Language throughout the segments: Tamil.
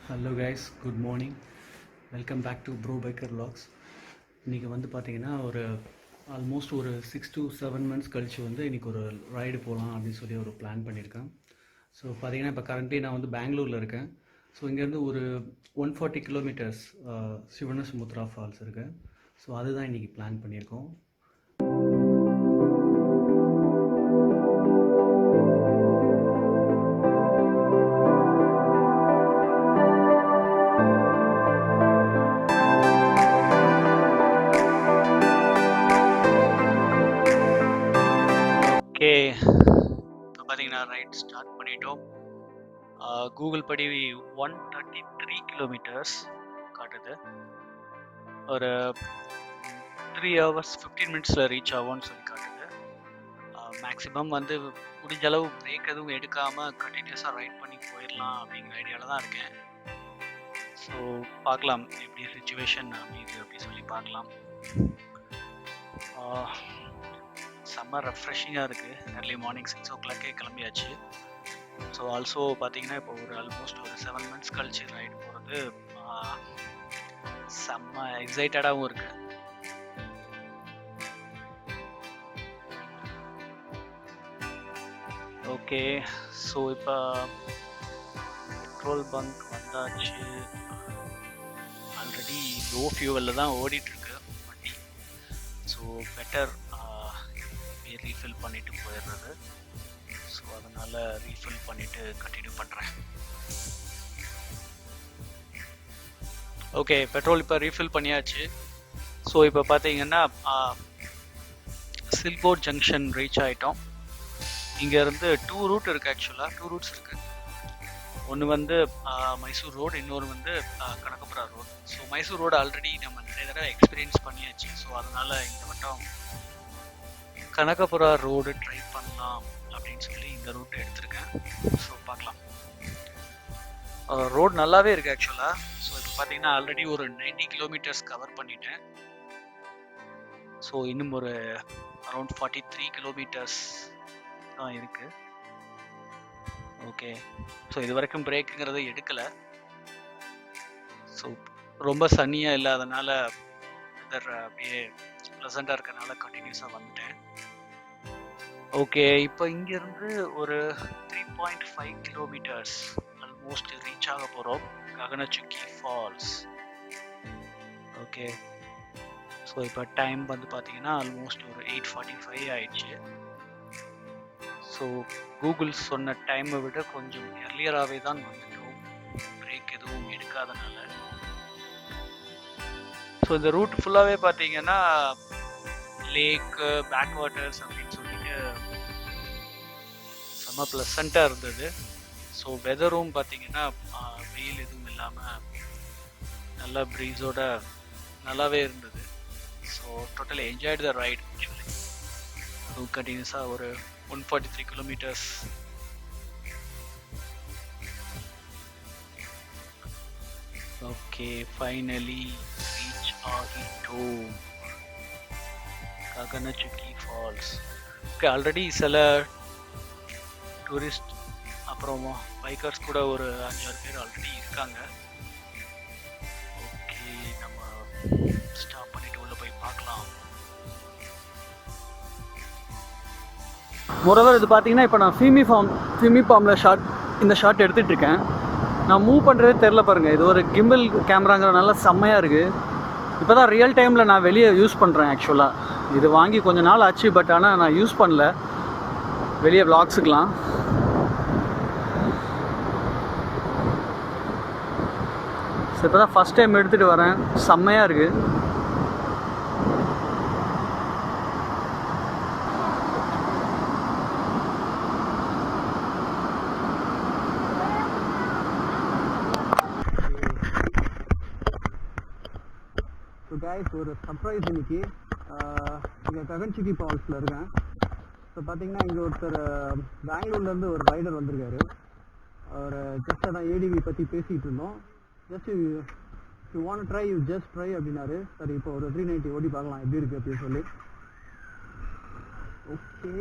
Hello guys, good morning. Welcome back to Probiker vlogs. இன்றைக்கி வந்து பார்த்திங்கன்னா ஆல்மோஸ்ட் ஒரு 6 to 7 months கழித்து இன்றைக்கி ஒரு ரைடு போகலாம் அப்படின்னு சொல்லி ஒரு பிளான் பண்ணியிருக்கேன். ஸோ பார்த்திங்கன்னா இப்போ கரண்ட்லி நான் பெங்களூரில் இருக்கேன். ஸோ இங்கேருந்து ஒரு 140 kilometers சிவனசமுத்ரா ஃபால்ஸ் இருக்குது. ஸோ அதுதான் இன்றைக்கி பிளான் பண்ணியிருக்கோம். இப்போ பார்த்தீங்கன்னா ரைட் ஸ்டார்ட் பண்ணிட்டோம். கூகுள் படி 133 kilometers காட்டுது. ஒரு 3 hours 15 minutes ரீச் ஆகும்னு சொல்லி காட்டுது. மேக்ஸிமம் முடிஞ்ச அளவு பிரேக் எதுவும் எடுக்காமல் கண்டினியூஸாக ரைட் பண்ணி போயிடலாம் அப்படிங்கிற ஐடியாவில் தான் இருக்கேன். ஸோ பார்க்கலாம் எப்படி சுச்சுவேஷன் அமையுது அப்படி சொல்லி பார்க்கலாம். செம்ம ரெஃப்ரெஷிங்காக இருக்குது. ஏர்லி மார்னிங் 6 o'clock கிளம்பியாச்சு. ஸோ ஆல்சோ பார்த்தீங்கன்னா இப்போ ஒரு ஆல்மோஸ்ட் ஒரு 7 months கழிச்சு ரைடு போகிறது செம்ம எக்ஸைட்டடாகவும் இருக்குது. ஓகே, ஸோ இப்போ பெட்ரோல் பங்க் வந்தாச்சு. ஆல்ரெடி லோ ஃபியூவலில் தான் ஓடிட்டுருக்கு வண்டி. ஸோ பெட்டர் ரீஃபில் பண்ணிவிட்டு போயிடுறது. ஸோ அதனால் ரீஃபில் பண்ணிவிட்டு கண்டினியூ பண்ணுறேன். ஓகே, பெட்ரோல் இப்போ ரீஃபில் பண்ணியாச்சு. ஸோ இப்போ பார்த்தீங்கன்னா சில்போர்ட் ஜங்ஷன் ரீச் ஆகிட்டோம். இங்கேருந்து 2 route இருக்குது. ஆக்சுவலாக 2 routes இருக்குது. ஒன்று மைசூர் ரோடு, இன்னொரு Kanakapura road. So Mysore road already நம்ம நிறைய தடவை எக்ஸ்பீரியன்ஸ் பண்ணியாச்சு. ஸோ அதனால் இந்த மட்டும் கனகபுரா ரோடு ட்ரை பண்ணலாம் அப்படின்னு சொல்லி இந்த ரூட்டை எடுத்திருக்கேன். ஸோ பார்க்கலாம். ரோடு நல்லாவே இருக்குது ஆக்சுவலாக. ஸோ இப்போ பார்த்தீங்கன்னா ஆல்ரெடி ஒரு 90 kilometers கவர் பண்ணிட்டேன். ஸோ இன்னும் ஒரு அரௌண்ட் 43 kilometers தான் இருக்குது. ஓகே, ஸோ இது வரைக்கும் பிரேக்குங்கிறத எடுக்கலை. ஸோ ரொம்ப சன்னியாக இல்லாதனால வெதர் அப்படியே ப்ளசண்ட்டாக இருக்கனால கண்டினியூஸாக வந்துட்டேன். ஓகே, இப்போ இங்கேருந்து ஒரு 3.5 kilometers ஆல்மோஸ்ட் ரீச் ஆக போகிறோம். ககனச்சுக்கி ஃபால்ஸ். ஓகே, ஸோ இப்போ டைம் பார்த்தீங்கன்னா ஆல்மோஸ்ட் ஒரு 8:45 ஆயிடுச்சு. ஸோ கூகுள் சொன்ன டைமை விட கொஞ்சம் எர்லியராகவே தான் வந்துட்டோம், பிரேக் எதுவும் எடுக்காதனால. ஸோ இந்த ரூட் ஃபுல்லாகவே பார்த்தீங்கன்னா லேக்கு, பேக் வாட்டர்ஸ் அப்படின்னு சொல்லிட்டு செம்ம ப்ளசண்ட்டாக இருந்தது. ஸோ வெதரும் பார்த்தீங்கன்னா வெயில் எதுவும் இல்லாமல் நல்லா ப்ரீஸோட நல்லாவே இருந்தது. So totally enjoyed the right. So கண்டினியூஸாக ஒரு 143 kilometers. ஓகே, ஃபைனலி ரீச் ஆகிட்டோம் ககனச்சுக்கி ஃபால்ஸ். ஓகே, ஆல்ரெடி சில டூரிஸ்ட் அப்புறம் பைக்கர்ஸ் கூட ஒரு 5-6 பேர் ஆல்ரெடி இருக்காங்க. ஓகே, நம்ம ஸ்டாப் பண்ணிட்டு உள்ள போய் பார்க்கலாம். மொரவர் இது பார்த்தீங்கன்னா இப்போ நான் ஃபிமி ஃபார்மில் இந்த ஷாட் எடுத்துகிட்டு இருக்கேன். நான் மூவ் பண்ணுறதே தெரில பாருங்கள். இது ஒரு கிம்பிள் கேமராங்கிறனால செம்மையாக இருக்குது. இப்போ தான் ரியல் டைமில் நான் வெளியே யூஸ் பண்ணுறேன். ஆக்சுவலாக இது வாங்கி கொஞ்சம் நாள் ஆச்சு, பட் ஆனால் நான் யூஸ் பண்ணல வெளியே vlogsக்குலாம். ஸோ இப்போ தான் ஃபஸ்ட் டைம் எடுத்துகிட்டு வரேன். செம்மையாக இருக்குது. கைஸ், ஒரு சர்ப்ரைஸ் இன்னைக்கு. இங்கே ககன்சுக்கி ஃபால்ஸில் இருக்கேன். ஸோ பார்த்தீங்கன்னா இங்கே ஒருத்தர் பெங்களூர்லேருந்து ஒரு ரைடர் வந்திருக்காரு. அவர் ஜஸ்ட் அதான் ஏடிவி பற்றி பேசிகிட்டு இருந்தோம். Just you want try, you just try அப்படின்னாரு. சரி, இப்போ ஒரு 390 ஓடி பார்க்கலாம் எப்படி இருக்குது அப்படின்னு சொல்லி. ஓகே,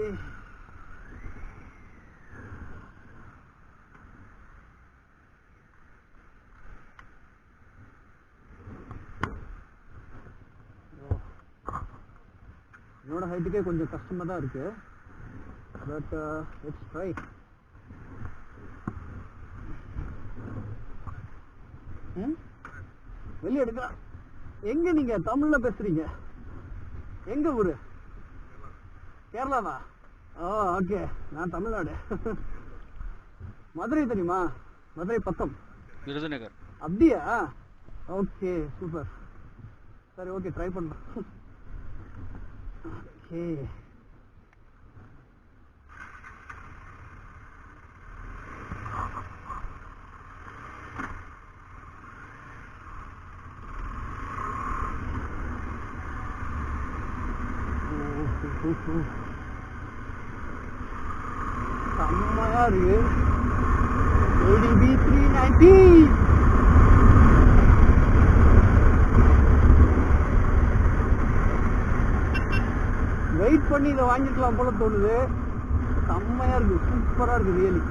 ஹைட்டுக்கே கொஞ்சம் கஷ்டமாக தான் இருக்குது. But let's try. வெளியே எடுக்கலாம். எங்கே நீங்கள் தமிழில் பேசுகிறீங்க? எங்கே ஊர்? கேரளாவா? ஓ ஓகே, நான் தமிழ்நாடு. மதுரை தெரியுமா? மதுரை பக்கம் விருதுநகர். அப்படியா? Okay super. சரி ஓகே, ட்ரை பண்ணுறேன். ஓகே செம்மையா இருக்கு. ADB 390 வெயிட் பண்ணி இதை வாங்கிக்கலாம் போல தோணுது. செம்மையா இருக்கு, சூப்பரா இருக்கு ரியலி.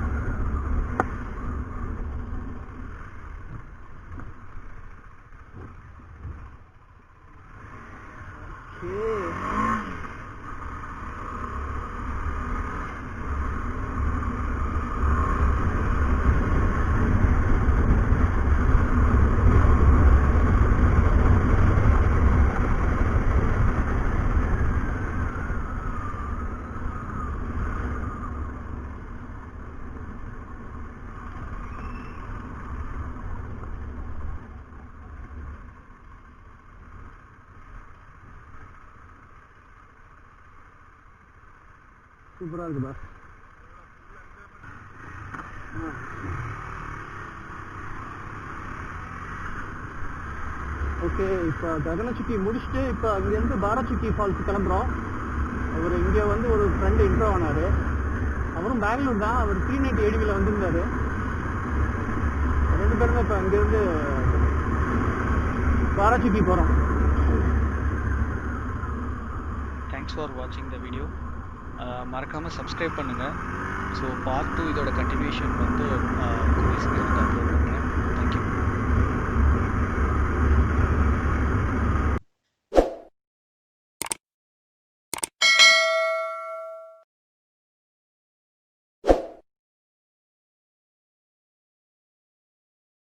சூப்பராக இருக்கு பாஸ். ஓகே, இப்போ ககனச்சுக்கி முடிச்சுட்டு இப்போ அங்கேருந்து பாராச்சுக்கி ஃபால்ஸ் கிளம்புறோம். அவர் இங்கே வந்து ஒரு ஃப்ரெண்டு இன்ட்ரோ ஆனார். அவரும் பெங்களூர் தான். அவர் 390 ADBயில் வந்திருந்தார். ரெண்டு பேருமே இப்போ அங்கேருந்து பாராச்சுக்கி போகிறோம். தேங்க்ஸ் ஃபார் வாட்சிங் த வீடியோ. மறக்காமல் சப்ஸ்கிரைப் பண்ணுங்கள். ஸோ பார்ட் 2 இதோட கண்டினியூஷன் வந்து கூடிய சீக்கிரம் அப்லோட் பண்ணுறேன். தேங்க்யூ.